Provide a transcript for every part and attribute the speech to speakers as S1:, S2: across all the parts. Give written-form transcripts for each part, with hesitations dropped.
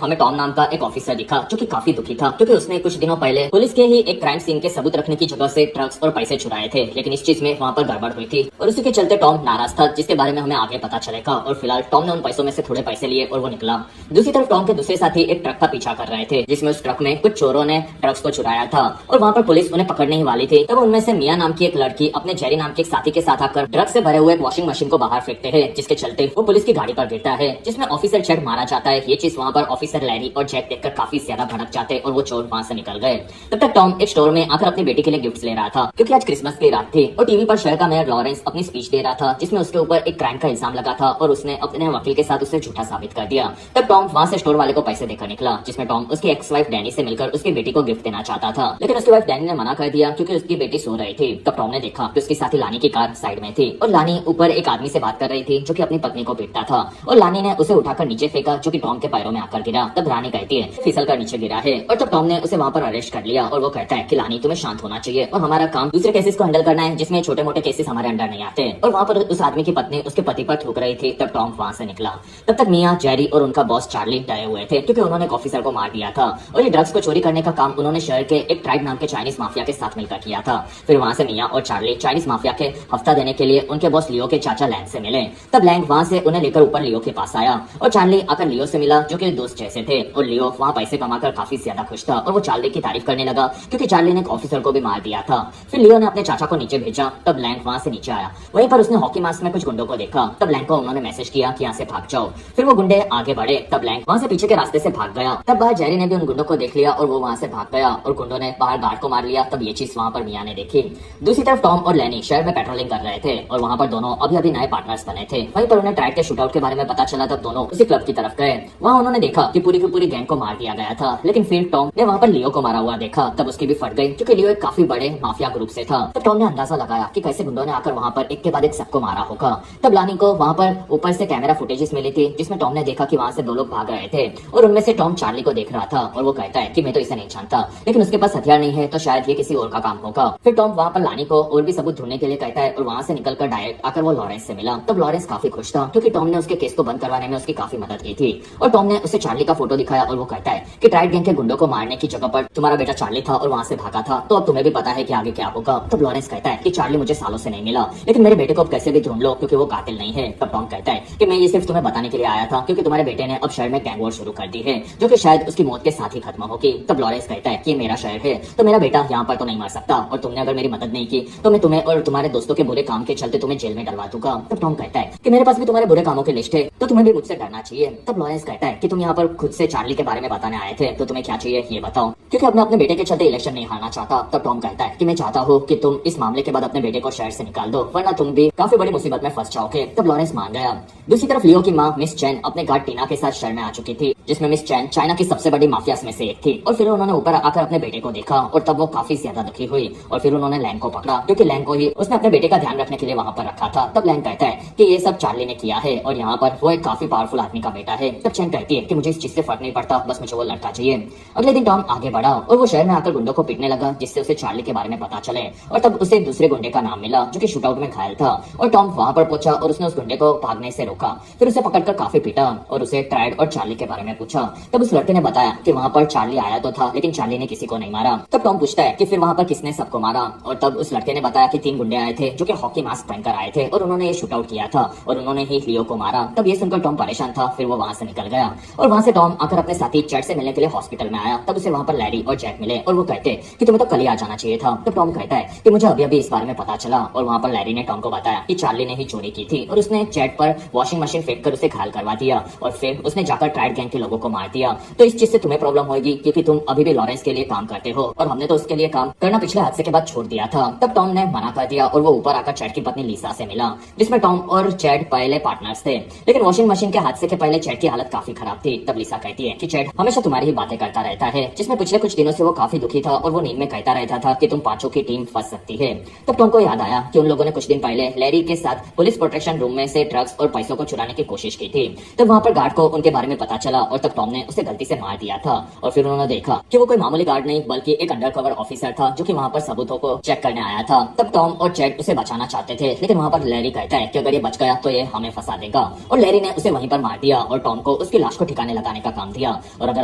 S1: हमें टॉम नाम का एक ऑफिसर दिखा जो कि काफी दुखी था क्योंकि उसने कुछ दिनों पहले पुलिस के ही एक क्राइम सीन के सबूत रखने की जगह से ड्रग्स और पैसे चुराए थे, लेकिन इस चीज में वहाँ पर गड़बड़ हुई थी और उसी के चलते टॉम नाराज था, जिसके बारे में हमें आगे पता चलेगा। और फिलहाल टॉम ने उन पैसों में से थोड़े पैसे लिए और वो निकला। दूसरी तरफ टॉम के दूसरे साथी एक ट्रक का पीछा कर रहे थे, जिसमें उस ट्रक में कुछ चोरों ने ड्रग्स को चुराया था और वहाँ पर पुलिस उन्हें पकड़ने ही वाली थी। तब उनमें से मिया नाम की एक लड़की अपने जेरी नाम के एक साथी के साथ आकर ड्रग्स से भरे हुए एक वॉशिंग मशीन को बाहर फेंकते हैं, जिसके चलते वो पुलिस की गाड़ी पर गिरता है, जिसमें ऑफिसर जेड मारा जाता है। ये चीज वहाँ पर ऑफिसर लैरी और जैक देखकर काफी ज्यादा भड़क जाते और वो चोर वहाँ से निकल गए। तब तक टॉम एक स्टोर में आकर अपनी बेटी के लिए गिफ्ट्स ले रहा था क्योंकि आज क्रिसमस की रात थी और टीवी पर शहर का मेयर लॉरेंस अपनी स्पीच दे रहा था, जिसमें उसके ऊपर एक क्राइम का इल्जाम लगा था और उसने अपने वकील के साथ उसे झूठा साबित कर दिया। तब टॉम वहाँ से स्टोर वाले को पैसे देकर निकला, जिसमें टॉम उसकी एक्स वाइफ डैनी से मिलकर उसकी बेटी को गिफ्ट देना चाहता था, लेकिन उसकी वाइफ डैनी ने मना कर दिया क्योंकि उसकी बेटी सो रही थी। तब टॉम ने देखा कि उसकी साथी लानी की कार साइड में थी और लानी ऊपर एक आदमी से बात कर रही थी जो कि अपनी पत्नी को पीटता था और लानी ने उसे उठाकर नीचे फेंका, जो कि टॉम के पैरों में आकर गिरा। तब रानी कहती है फिसल कर नीचे गिरा है और तब टॉम ने उसे वहाँ पर अरेस्ट कर लिया और वो कहता है कि लानी तुम्हें शांत होना चाहिए और हमारा काम दूसरे केसेस को हैंडल करना है जिसमें छोटे मोटे केसेस हमारे अंडर नहीं आते। और वहाँ पर उस आदमी की पत्नी उसके पति पर थूक रही थी। तब टॉम वहाँ से निकला। तब तक मिया, जेरी और उनका बॉस चार्ली डरे हुए थे क्योंकि उन्होंने एक ऑफिसर को मार दिया था और ये ड्रग्स को चोरी करने का काम उन्होंने शहर के एक ट्राइब नाम के चाइनीज माफिया के साथ मिलकर किया था। फिर वहाँ से मिया और चार्ली चाइनीज माफिया के हफ्ता देने के लिए उनके बॉस लियो के चाचा लैंग से मिले। तब लैंग वहाँ से उन्हें लेकर ऊपर लियो के पास आया और चार्ली आकर लियो से मिला जो कि दोस्त जैसे थे और लियो वहाँ पैसे कमाकर काफी ज्यादा खुश था और वो चार्ली की तारीफ करने लगा क्योंकि चार्ली ने एक ऑफिसर को भी मार दिया था। फिर लियो ने अपने चाचा को नीचे भेजा। तब लैंग वहाँ से नीचे आया। वहीं पर उसने हॉकी मास्क में कुछ गुंडों को देखा। तब लैंग को उन्होंने मैसेज किया कि यहाँ से भाग जाओ। फिर वो गुंडे आगे बढ़े। तब लैंग वहाँ से पीछे के रास्ते से भाग गया। तब बाहर जेरी ने भी उन गुंडों को देख लिया और वो वहाँ से भाग गया और गुंडों ने बाहर गार्ड को मार लिया। तब ये चीज वहाँ पर मिया ने देखी। दूसरी तरफ टॉम और लैनी शहर में पेट्रोलिंग कर रहे थे और वहाँ पर दोनों अभी नए पार्टनर्स बने थे। वहीं पर उन्हें ट्राइड के शूटआउट के बारे में पता चला। तब दोनों उसी क्लब की तरफ गए। वहाँ उन्होंने देखा कि पूरी की पूरी गैंग को मार दिया गया था, लेकिन फिर टॉम ने वहाँ पर लियो को मारा हुआ देखा। तब उसकी भी फट गई क्योंकि लियो एक काफी बड़े माफिया ग्रुप से था। तब टॉम ने अंदाजा लगाया कि कैसे गुंडों ने आकर वहाँ पर एक के बाद एक सबको मारा होगा। तब लानी को वहाँ पर ऊपर से कैमरा फुटेजेस मिली थी जिसमें टॉम ने देखा कि वहाँ से दो लोग भाग रहे थे और उनमें से टॉम चार्ली को देख रहा था और वो कहता है कि मैं तो इसे नहीं जानता, लेकिन उसके पास हथियार नहीं है तो शायद ये किसी और का काम होगा। फिर टॉम वहाँ पर लानी को और भी सबूत ढूंढने के लिए कहता है और वहाँ से निकलकर डायरेक्ट आकर वो लॉरेंस से मिला। तब लॉरेंस काफी खुश था क्योंकि टॉम ने उसके केस को बंद करवाने में उसकी काफी मदद की थी और टॉम ने उसे चार्ली का फोटो दिखाया और वो कहता है कि ट्राइड गैंग के गुंडों को मारने की जगह पर तुम्हारा बेटा चार्ली था और वहाँ से भागा था, तो अब तुम्हें भी पता है कि आगे क्या होगा। तब लॉरेंस कहता है कि चार्ली मुझे सालों से नहीं मिला, लेकिन मेरे बेटे को अब कैसे भी ढूंढ लो क्योंकि वो कातिल नहीं है। तब टॉम कहता है कि मैं ये सिर्फ तुम्हें बताने के लिए आया था क्योंकि तुम्हारे बेटे ने अब शहर में गैंग वॉर शुरू कर दी है जो कि शायद उसकी मौत के साथ ही खत्म होगी। तब लॉरेंस कहता है कि मेरा शहर है तो मेरा बेटा यहाँ पर तो नहीं मर सकता और तुमने अगर मेरी मदद नहीं की तो मैं तुम्हें और तुम्हारे दोस्तों के बुरे काम के चलते तुम्हें जेल में डलवा दूंगा। तब टॉम कहता है कि मेरे पास भी तुम्हारे बुरे कामों की लिस्ट है तो तुम्हें भी मुझसे डरना चाहिए। तब लॉरेंस कहता है कि तुम यहाँ पर खुद से चार्ली के बारे में बताने आए थे तो तुम्हें क्या चाहिए ये बताओ, क्योंकि अब मैं अपने बेटे के चलते इलेक्शन नहीं हारना चाहता। तब टॉम कहता है कि मैं चाहता हूँ कि तुम इस मामले के बाद अपने बेटे को शहर से निकाल दो वरना तुम भी काफी बड़ी मुसीबत में फंस जाओगे। तब लॉरेंस मान गया। दूसरी तरफ लियो की माँ मिस चैन अपने गार्ड टीना के साथ शहर में आ चुकी थी, जिसमें मिस चैन चाइना की सबसे बड़ी माफियास में से एक थी और फिर उन्होंने ऊपर आकर अपने बेटे को देखा और तब वो काफी ज्यादा दुखी हुई और फिर उन्होंने लैंग को पकड़ा क्योंकि लैंग को ही उसने अपने बेटे का ध्यान रखने के लिए वहाँ पर रखा था। तब लैंग कहता है कि ये सब चार्ली ने किया है और यहाँ पर वो एक काफी पावरफुल आदमी का बेटा है। तब चैन कहती है कि मुझे इस चीज से फर्क नहीं पड़ता, बस मुझे वो लड़का चाहिए। अगले दिन टॉम आगे बढ़ा और वो शहर में आकर गुंडों को पीटने लगा जिससे उसे चार्ली के बारे में पता चले और तब उसे दूसरे गुंडे का नाम मिला जो कि शूटआउट में घायल था और टॉम वहाँ पर पहुंचा और उसने उस गुंडे को भागने से रोका। फिर उसे पकड़कर काफी पीटा और उसे ट्राइड और चार्ली के बारे में पूछा। तब उस लड़के ने बताया कि वहाँ पर चार्ली आया तो था लेकिन चार्ली ने किसी को नहीं मारा। तब टॉम पूछता है कि फिर वहाँ पर किसने सबको मारा और तब उस लड़के ने बताया कि 3 गुंडे आए थे जो कि हॉकी मास्क पहनकर आए थे और उन्होंने ये शूटआउट किया था और उन्होंने ही लियो को मारा। तब ये सुनकर टॉम परेशान था। फिर वो वहाँ से निकल गया और वहाँ से टॉम आकर अपने साथी चैट से मिलने के लिए हॉस्पिटल में आया। तब उसे वहाँ पर लैरी और जैक मिले और वो कहते कि तुम्हें तो कल ही आ जाना चाहिए था। तब टॉम कहता है कि मुझे अभी इस बारे में पता चला और वहाँ पर लैरी ने टॉम को बताया कि चार्ली ने ही चोरी की थी और उसने चैट पर वॉशिंग मशीन फेंक कर उसे घायल करवा दिया और फिर उसने जाकर ट्राइड गैंग के लोगों को मार दिया। तो इस चीज से तुम्हें प्रॉब्लम होगी क्योंकि तुम अभी भी लॉरेंस के लिए काम करते हो और हमने तो उसके लिए काम करना पिछले हादसे के बाद छोड़ दिया था। तब टॉम ने मना कर दिया और वो ऊपर आकर चैट की पत्नी लिसा से मिला, जिसमें टॉम और चैट पहले पार्टनर्स थे, लेकिन वॉशिंग मशीन के हादसे के पहले चैट की हालत काफी खराब थी। तब लिसा कहती है कि चैट हमेशा तुम्हारी ही बातें करता रहता है, जिसमें पिछले पिछले कुछ दिनों से वो काफी दुखी था और वो नींद में कहता रहता था कि तुम पांचों की टीम फंस सकती है। तब टॉम को याद आया कि उन लोगों ने कुछ दिन पहले लैरी के साथ पुलिस प्रोटेक्शन रूम में से ड्रग्स और पैसों को चुराने की कोशिश की थी। तब वहाँ पर गार्ड को उनके बारे में पता चला और तब टॉम ने उसे गलती से मार दिया था। और फिर उन्होंने देखा कि वो कोई मामूली गार्ड नहीं बल्कि एक अंडरकवर ऑफिसर था जो कि वहाँ पर सबूतों को चेक करने आया था। तब टॉम और चैड उसे बचाना चाहते थे, लेकिन वहाँ पर लैरी कहता है कि अगर ये बच गया तो ये हमें फंसा देगा, और लैरी ने उसे वहीं पर मार दिया और टॉम को उसकी लाश को ठिकाने लगाने का काम दिया। और अगर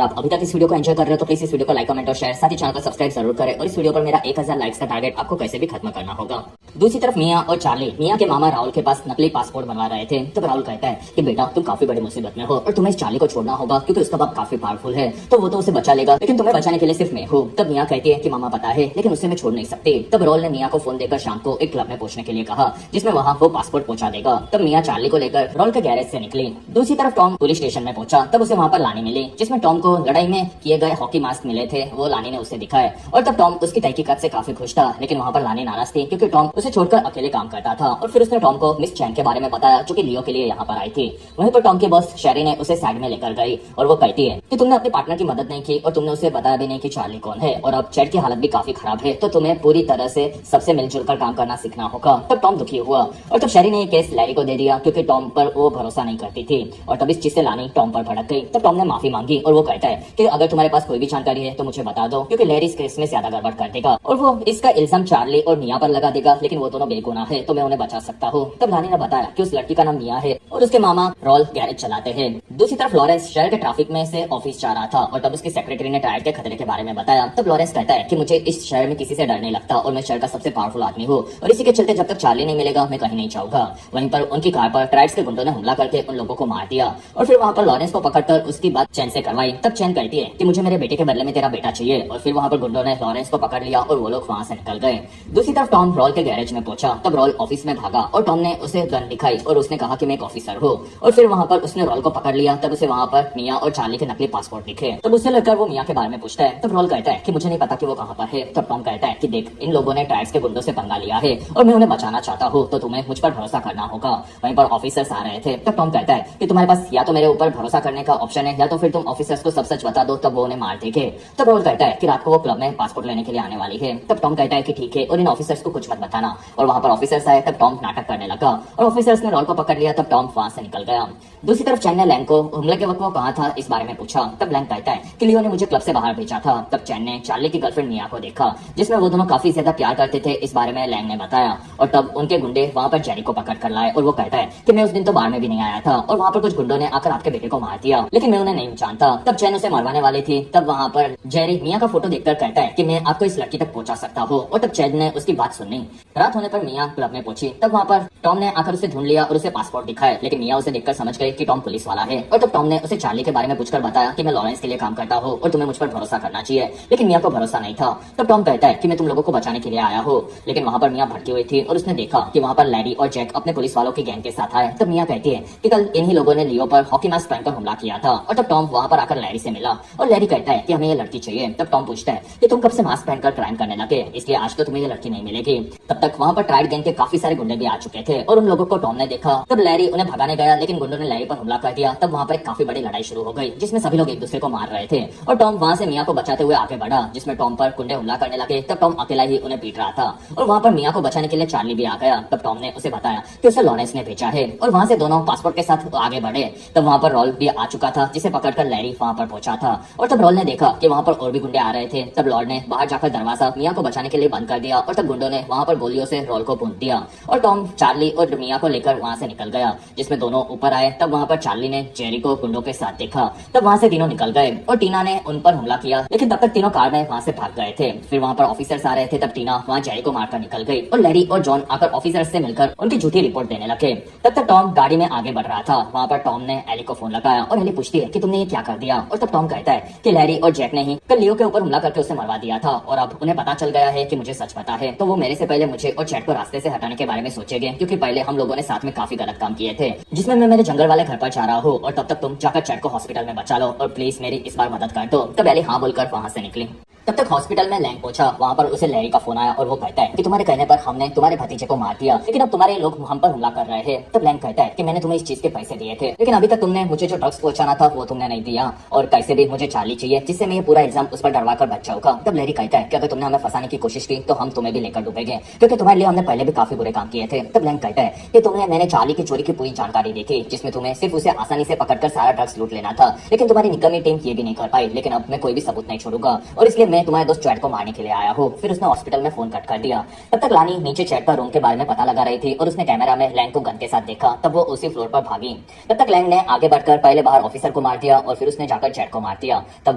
S1: आप अभी तक इस वीडियो को एंजॉय कर रहे हो तो प्लीज इस वीडियो को लाइक, कमेंट और शेयर, साथ ही चैनल को सब्सक्राइब जरूर करें। और इस वीडियो पर मेरा 1000 लाइक्स का टारगेट आपको कैसे भी खत्म करना होगा। दूसरी तरफ मियां और चार्ली मियां के मामा राहुल के पास नकली पासपोर्ट बनवा रहे थे। तब राहुल कहता है कि बेटा तुम काफी बड़ी मुसीबत में हो और तुम्हें इस चार्ली को छोड़ना होगा क्योंकि उसका बाप काफी पावरफुल है, तो वो तो उसे बचा लेगा, लेकिन तुम्हें बचाने के लिए सिर्फ मैं हूँ। तब मियां कहती है कि मामा पता है, लेकिन उसे मैं छोड़ नहीं सकती। तब राहुल ने मियां को फोन देकर शाम को एक क्लब में पहुंचने के लिए कहा जिसमें वहाँ वो पासपोर्ट पहुंचा देगा। तब मियां चार्ली को लेकर राहुल के गैरेज से निकली। दूसरी तरफ टॉम पुलिस स्टेशन में पहुंचा। तब उसे वहाँ पर लानी मिली जिसमें टॉम को लड़ाई में किए गए हॉकी मास्क मिले थे, वो लानी ने उसे दिखाए। और तब टॉम उसकी तहकीकात से काफी खुश था, लेकिन वहाँ पर लानी नाराज थी क्योंकि टॉम उसे छोड़कर अकेले काम करता था। और फिर उसने टॉम को मिस चैन के बारे में बताया जो कि लियो के लिए यहाँ पर आई थी। वहीं पर टॉम के बॉस शेरी ने उसे साइड में लेकर गई और वो कहती है कि तुमने अपने पार्टनर की मदद नहीं की और तुमने उसे बताया भी नहीं कि चार्ली कौन है, और अब चैड की हालत भी काफी खराब है, तो तुम्हें पूरी तरह से सबसे मिलजुल कर काम करना सीखना होगा। तब टॉम दुखी हुआ और तब शेरी ने ये केस लैरी को दे दिया क्योंकि टॉम पर वो भरोसा नहीं करती थी। और तब इस चीज से लानी टॉम पर भड़क गई। तब टॉम ने माफी मांगी और वो कहता है कि अगर तुम्हारे पास कोई भी जानकारी है तो मुझे बता दो क्योंकि लैरी इस केस में ज्यादा गड़बड़ कर देगा और वो इसका इल्जाम चार्ली और मियां पर लगा देगा, लेकिन वो दोनों बेगुनाह है तो मैं उन्हें बचा सकता हूँ। तब लानी ने बताया कि उस लड़की का नाम मियां है और उसके मामा रॉल गैरेज चलाते हैं। दूसरी तरफ लॉरेंस शहर के ट्रैफिक में से ऑफिस जा रहा था और तब उसकी सेक्रेटरी ने टायर के खतरे के बारे में बताया। तब लॉरेंस कहता है कि मुझे इस शहर में किसी से डर नहीं लगता और मैं शहर का सबसे पावरफुल आदमी हूँ और इसी के चलते जब तक चार्ली नहीं मिलेगा मैं कहीं नहीं जाऊंगा। वहीं पर उनकी कार पर ट्राइब्स के गुंडों ने हमला करके उन लोगों को मार दिया और फिर वहाँ पर लॉरेंस को पकड़कर उसकी बात चैन से करवाई। तब चैन कहती है कि मुझे मेरे बेटे के बदले में तेरा बेटा चाहिए, और फिर वहाँ पर गुंडों ने लॉरेंस को पकड़ लिया और वो लोग वहाँ से निकल गए। दूसरी तरफ टॉम रॉल के गैरेज में पहुंचा। तब रॉल ऑफिस में भागा और टॉम ने उसे गन दिखाई और उसने कहा कि मैं एक ऑफिसर हूँ, और फिर वहाँ पर उसने रॉल को पकड़ लिया। तब उसे वहाँ पर मियां और चार्ली के नकली पासपोर्ट दिखे। तब उसे लेकर वो मियां के बारे में पूछता है। तब रॉल कहता है कि मुझे नहीं पता कि वो कहाँ पर है। तब टॉम कहता है कि देख, इन लोगों ने ट्राइब्स के गुंडों से पंगा लिया है और मैं उन्हें बचाना चाहता हूँ, तो तुम्हें मुझ पर भरोसा करना होगा। वहीं पर ऑफिसर्स आ रहे थे। तब टॉम कहता है कि तुम्हारे पास या तो मेरे ऊपर भरोसा करने का ऑप्शन है या तो फिर तुम ऑफिसर्स को सब सच बता दो, तब वो उन्हें मार देंगे। तब रॉल कहता है कि रात को वो क्लब में पासपोर्ट लेने के लिए आने वाली है। तब टॉम कहता है कि ठीक है और इन ऑफिसर्स को कुछ मत बताना। और वहाँ पर ऑफिसर्स आए। तब टॉम नाटक करने लगा और ऑफिसर्स ने रॉल को पकड़ लिया। तब टॉम वहां से निकल गया। दूसरी तरफ चैन ने लैंग को हमले के वक्त वो कहाँ था इस बारे में पूछा। तब लैंग कहता है कि लियो ने मुझे क्लब से बाहर भेजा था। तब चैन ने चार्ली की गर्लफ्रेंड मिया को देखा जिसमें वो दोनों काफी ज्यादा प्यार करते थे, इस बारे में लैंग ने बताया। और तब उनके गुंडे वहाँ पर जेरी को पकड़ कर लाए और वो कहता है कि मैं उस दिन तो बार में भी नहीं आया था और वहाँ पर कुछ गुंडों ने आकर आपके बेटे को मार दिया, लेकिन मैं उन्हें नहीं जानता। तब चैन उसे मरवाने वाली थी। तब वहाँ पर जेरी मिया का फोटो देखकर कहता है कि मैं आपको इस लड़की तक पहुंचा सकता हूँ, और तब चैन ने उसकी बात सुनी। रात होने पर मिया क्लब में पहुंची। तब वहाँ पर टॉम ने आकर उसे ढूंढ लिया और उसे पासपोर्ट दिखाया, लेकिन मिया उसे देखकर समझ गई कि टॉम पुलिस वाला है। और तब टॉम ने उसे चार्ली के बारे में पूछकर बताया कि मैं लॉरेंस के लिए काम करता हूँ और तुम्हें मुझ पर भरोसा करना चाहिए, लेकिन मिया को भरोसा नहीं था। तब टॉम कहता है कि मैं तुम लोगों को बचाने के लिए आया हूँ, लेकिन वहाँ पर मिया भटकी हुई थी और उसने देखा कि वहाँ पर लैरी और जैक अपने पुलिस वालों की गैंग के साथ आए। तब मिया कहती है कि कल इन्हीं लोगों ने लियो पर हॉकी मास्क पहनकर हमला किया था। और तब टॉम वहाँ पर आकर लैरी से मिला और लैरी कहता है कि हमें ये लड़की चाहिए। तब टॉम पूछता है कि तुम कब से मास्क पहनकर क्राइम करने लगे, इसलिए आज तो तुम्हें ये लड़की नहीं मिलेगी। तब तक वहाँ पर ट्राइड गैंग के काफी सारे गुंडे भी आ चुके थे और उन लोगों को टॉम ने देखा। तब लैरी उन्हें भगाने गया, लेकिन गुंडों ने लैरी पर हमला कर दिया। तब वहाँ पर एक काफी बड़ी लड़ाई शुरू हो गई जिसमें सभी लोग एक दूसरे को मार रहे थे और टॉम वहाँ से मिया को बचाते हुए आगे बढ़ा, जिसमें टॉम पर गुंडे हमला करने लगे। तब टॉम अकेला ही उन्हें पीट रहा था और वहाँ पर मिया को बचाने के लिए चार्ली भी आ गया। तब टॉम ने उसे बताया कि उसे लॉरेंस ने भेजा है और वहाँ से दोनों पासपोर्ट के साथ आगे बढ़े। तब वहाँ पर रॉल भी आ चुका था जिसे पकड़कर लैरी वहाँ पर पहुंचा था और तब रॉल ने देखा कि वहाँ पर और भी गुंडे आ रहे थे। तब लॉर्ड ने बाहर जाकर दरवाजा मिया को बचाने के लिए बंद कर दिया और तब गुंडों ने वहाँ पर गोलियों से रॉल को भून दिया और टॉम चार्ली और मिया को लेकर वहाँ से निकल गया, जिसमें दोनों ऊपर आए। तब वहाँ पर चार्ली ने जेरी को गुंडों के साथ देखा। तब वहाँ से तीनों निकल गए और टीना ने उन पर हमला किया, लेकिन तब तक तीनों कार में वहाँ से भाग गए थे। फिर वहाँ पर ऑफिसर्स आ रहे थे। तब टीना वहाँ जेरी को मारकर निकल गई और लैरी और जॉन आकर ऑफिसर्स से मिलकर उनकी झूठी रिपोर्ट देने लगे। तब तक टॉम गाड़ी में आगे बढ़ रहा था। वहाँ पर टॉम ने एली को फोन लगाया और एली पूछती है कि तुमने ये क्या कर दिया। और तब टॉम कहता है कि लैरी और जैक ने ही कल लियो के ऊपर हमला करके उसे मरवा दिया था और अब उन्हें पता चल गया है कि मुझे सच पता है, तो वो मेरे से पहले मुझे और चैट को रास्ते से हटाने के बारे में सोचेंगे, क्योंकि पहले हम लोगों ने साथ में काफी गलत काम किए थे, जिसमें मैं मेरे जंगल वाले घर पर जा रहा हूँ और तब तक तुम जाकर चैट को हॉस्पिटल में बचा लो और प्लीज मेरी इस बार मदद कर दो। तब एली हाँ बोलकर वहाँ से निकली। तब तक हॉस्पिटल में लैंग पहुंचा। वहाँ पर उसे लैरी का फोन आया और वो कहता है कि तुम्हारे कहने पर हमने तुम्हारे भतीजे को मार दिया, लेकिन अब तुम्हारे लोग हम पर हमला कर रहे हैं। तब लैंग कहता है कि मैंने तुम्हें इस चीज के पैसे दिए थे, लेकिन अभी तक तुमने मुझे जो ड्रग्स पहुंचाना था वो तुमने नहीं दिया, और कैसे भी मुझे चार्ली चाहिए जिससे मैं ये पूरा इल्जाम उस पर डरवा कर बच जाऊंगा। तब लैरी कहता है कि अगर तुमने हमें फंसाने की कोशिश की तो हम तुम्हें भी लेकर डूबेंगे, क्योंकि तुम्हारे लिए हमने पहले भी काफी बुरे काम किए थे। तब लैंग कहता है कि तुम्हें मैंने चार्ली की चोरी की पूरी जानकारी दी थी, जिसमें तुम्हें सिर्फ उसे आसानी से पकड़कर सारा ड्रग्स लूट लेना था, लेकिन तुम्हारी निकम्मी टीम ये भी नहीं कर पाई। लेकिन अब मैं कोई भी सबूत नहीं छोड़ूंगा, और इसलिए मैं तुम्हारे दोस्त चैट को मारने के लिए आया हूँ। फिर उसने हॉस्पिटल में फोन कट कर दिया। तब तक लानी नीचे चैट का रूम के बारे में पता लगा रही थी और उसने कैमरा में लैंग को गन के साथ देखा। तब वो उसी फ्लोर पर भागी। तब तक लैंग ने आगे बढ़कर पहले बाहर ऑफिसर को मार दिया और फिर उसने जाकर चैट को मार दिया। तब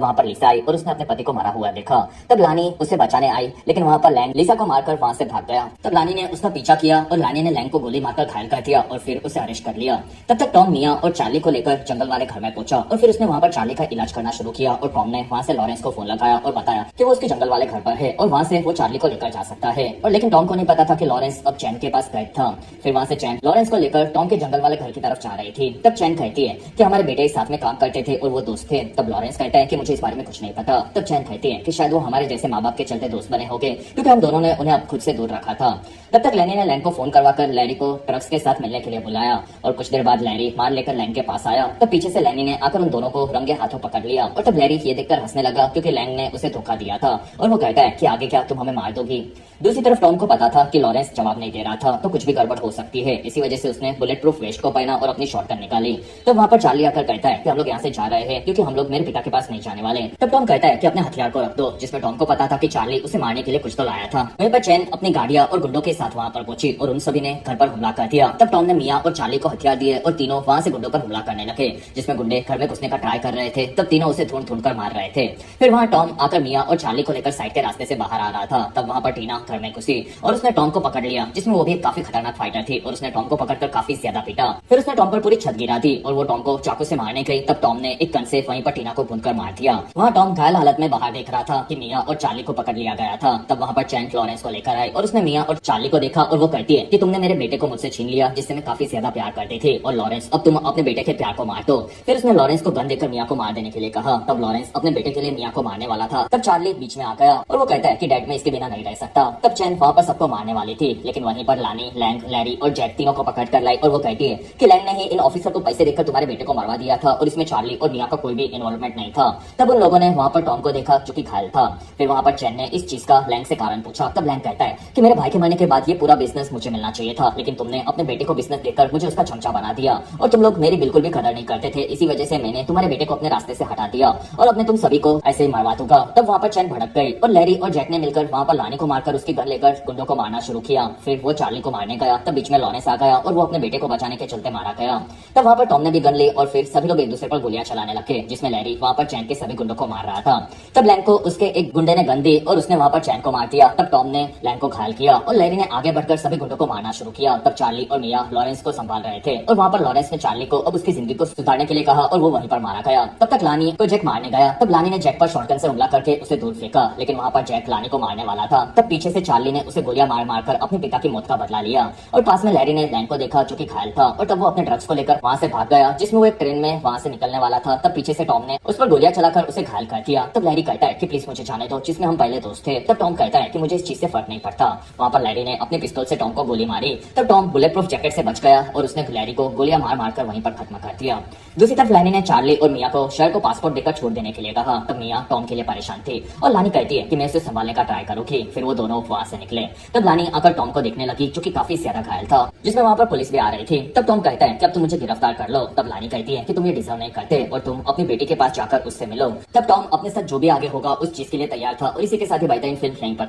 S1: वहाँ पर लिसा आई और उसने अपने पति को मरा हुआ देखा। तब लानी उसे बचाने आई, लेकिन वहाँ पर लैंग लिसा को मारकर वहाँ से भाग गया। तब लानी ने उसका पीछा किया और लानी ने लैंग को गोली मारकर घायल कर दिया और फिर उसे अरेस्ट कर लिया। तब तक टॉम मिया और चार्ली को लेकर जंगल वाले घर में पहुंचा और फिर उसने वहाँ पर चार्ली का इलाज करना शुरू किया। और टॉम ने वहाँ से लॉरेंस को फोन लगाया और बताया कि वो उसके जंगल वाले घर पर है और वहाँ से वो चार्ली को लेकर जा सकता है। और लेकिन टॉम को नहीं पता था कि लॉरेंस अब चैन के पास कैद था। फिर वहाँ से चैन लॉरेंस को लेकर टॉम के जंगल वाले घर की तरफ जा रही थी। तब चैन कहती है कि हमारे बेटे साथ में काम करते थे और वो दोस्त थे। तब लॉरेंस कहता है कि मुझे इस बारे में कुछ नहीं पता। तब चैन कहती है कि शायद वो हमारे जैसे माँ बाप के चलते दोस्त बने होंगे, क्योंकि हम दोनों ने उन्हें अब खुद से दूर रखा था। तब तक लैनी ने लैंग को फोन करवाकर लैरी को ड्रग्स के साथ मिलने के लिए बुलाया और कुछ देर बाद लैरी मार लेकर लैंग के पास आया। तब पीछे से लैनी ने आकर उन दोनों को रंगे हाथों पकड़ लिया और तब लैरी ये देखकर हंसने लगा, क्योंकि लैंग ने उसे धोखा दिया था। और वो कहता है कि आगे क्या तुम हमें मार दोगी। दूसरी तरफ टॉम को पता था कि लॉरेंस जवाब नहीं दे रहा था, तो कुछ भी गड़बड़ हो सकती है। इसी वजह से उसने बुलेट प्रूफ वेस्ट को पहना और अपनी शॉटगन निकाली। तब वहाँ पर चार्ली आकर कहता है कि हम लोग यहाँ से जा रहे हैं, क्योंकि हम लोग मेरे पिता के पास नहीं जाने वाले। तब टॉम कहता है कि अपने हथियार को रख दो, जिसमें टॉम को पता था कि चार्ली उसे मारने के लिए कुछ तो लाया था। वहीं पर चैन अपनी गाड़ियां और गुंडों के साथ वहाँ पर पहुंची और उन सभी ने घर पर हमला कर दिया। तब टॉम ने मिया और चार्ली को हथियार दिए और तीनों वहाँ से गुंडों पर हमला करने लगे, जिसमें गुंडे घर में घुसने का ट्राई कर रहे थे। तब तीनों उसे ढूंढ ढूंढ कर मार रहे थे। फिर वहाँ टॉम आकर मिया और चार्ली को लेकर साइड के रास्ते से बाहर आ रहा था। तब वहाँ पर टीना घर में घुसी और उसने टॉम को पकड़ लिया, जिसमें वो भी काफी खतरनाक फाइटर थी और उसने टॉम को पकड़कर काफी ज्यादा पीटा। फिर उसने टॉम पर पूरी छत गिरा दी और वो टॉम को चाकू से मारने गई। तब टॉम ने एक गन से वहीं पर टीना को भूनकर मार दिया। वहाँ टॉम घायल हालत में बाहर देख रहा था कि मिया और चार्ली को पकड़ लिया गया था। तब वहाँ पर चैन लॉरेंस को लेकर आई और उसने मिया और चार्ली को देखा और वो कहती है कि तुमने मेरे बेटे को मुझसे छीन लिया, जिससे मैं काफी ज्यादा प्यार करती थी, और लॉरेंस अब तुम अपने बेटे के प्यार को मार दो। फिर उसने लॉरेंस को गन देकर मिया को मार देने के लिए कहा। तब लॉरेंस अपने बेटे के लिए मिया को मारने वाला था। तब चार्ली बीच में आ गया और वो कहता है कि डैड मैं इसके बिना नहीं रह सकता। तब चैन वहाँ पर सबको मारने वाली थी, लेकिन वहीं पर लानी, लैंग, लैरी और जैक तीनों को पकड़ कर लाई और वो कहती है कि लैंग ने ही इन ऑफिसर को पैसे देकर तुम्हारे बेटे को मरवा दिया था और इसमें चार्ली और मिया का कोई भी इन्वॉल्वमेंट नहीं था। तब उन लोगों ने वहाँ पर टॉम को देखा जो कि घायल था। फिर वहाँ पर चैन ने इस चीज का लैंग से कारण पूछा। तब लैंग कहता है कि मेरे भाई के मरने के बाद ये पूरा बिजनेस मुझे मिलना चाहिए था, लेकिन तुमने अपने बेटे को बिजनेस देकर मुझे उसका चमचा बना दिया और तुम लोग मेरी बिल्कुल भी कदर नहीं करते थे। इसी वजह से मैंने तुम्हारे बेटे को अपने रास्ते से हटा दिया और अपने तुम सभी को ऐसे ही मरवा दूंगा। तब वहाँ पर चैन भड़क गई और लैरी और जैक ने मिलकर वहाँ पर लानी को मारकर उसकी गन लेकर गुंडों को मारना शुरू किया। फिर वो चार्ली को मारने गया। तब बीच में लॉरेंस आ गया और वो अपने बेटे को बचाने के चलते मारा गया। तब वहाँ पर टॉम ने भी गन ली और फिर सभी लोग एक दूसरे पर गोलियां चलाने लगे, जिसमें लैरी वहाँ पर चैन के सभी गुंडों को मार रहा था। तब लैंग को उसके एक गुंडे ने गन दी और उसने वहाँ पर चैन को मार दिया। तब टॉम ने लैंग को घायल किया और लैरी ने आगे बढ़कर सभी गुंडों को मारना शुरू किया। तब चार्ली और मिया लॉरेंस को संभाल रहे थे और वहाँ पर लॉरेंस ने चार्ली को अब उसकी जिंदगी को सुधारने के लिए कहा और वो वहीं पर मारा गया। तब तक लानी को जैक मारने गया। तब लानी ने जैक पर शॉटगन से हमला करके उसे दूर फेंका, लेकिन वहाँ पर जैक लानी को मारने वाला था। तब पीछे से चार्ली ने उसे गोलियां मार मार कर अपने पिता की मौत का बदला लिया और पास में लैरी ने लैंग को देखा जो कि घायल था और तब वो अपने ड्रग्स को लेकर वहाँ से भाग गया, जिसमें वो एक ट्रेन में वहाँ से निकलने वाला था। तब पीछे से टॉम ने उस पर गोलियां चलाकर उसे घायल कर दिया। तब लैरी कहता है कि प्लीज मुझे जाने दो, जिसमें हम पहले दोस्त थे। तब टॉम कहता है कि मुझे इस चीज से फर्क नहीं पड़ता। वहाँ पर लैरी ने अपने पिस्तौल से टॉम को गोली मारी। तब टॉम बुलेट प्रूफ जैकेट से बच गया और उसने लैरी को गोलियां मार मार कर वहीं पर खत्म कर दिया। दूसरी तरफ लानी ने चार्ली और मिया को शहर को पासपोर्ट देकर छोड़ देने के लिए कहा। तब मिया टॉम के लिए परेशान थी और लानी कहती है कि मैं उसे संभालने का ट्राई करूंगी। फिर वो दोनों वहाँ से निकले। तब लानी आकर टॉम को देखने लगी जो कि काफी ज्यादा घायल था, जिसमें वहाँ पर पुलिस भी आ रही थी। तब टॉम कहता है कि अब तुम मुझे गिरफ्तार कर लो। तब लानी कहती है कि तुम ये डिजर्व नहीं करते और तुम अपनी बेटी के पास जाकर उससे मिलो। तब टॉम अपने साथ जो भी आगे होगा उस चीज के लिए तैयार था और इसी के साथ ही बाय द एंड फिल्म यहीं पर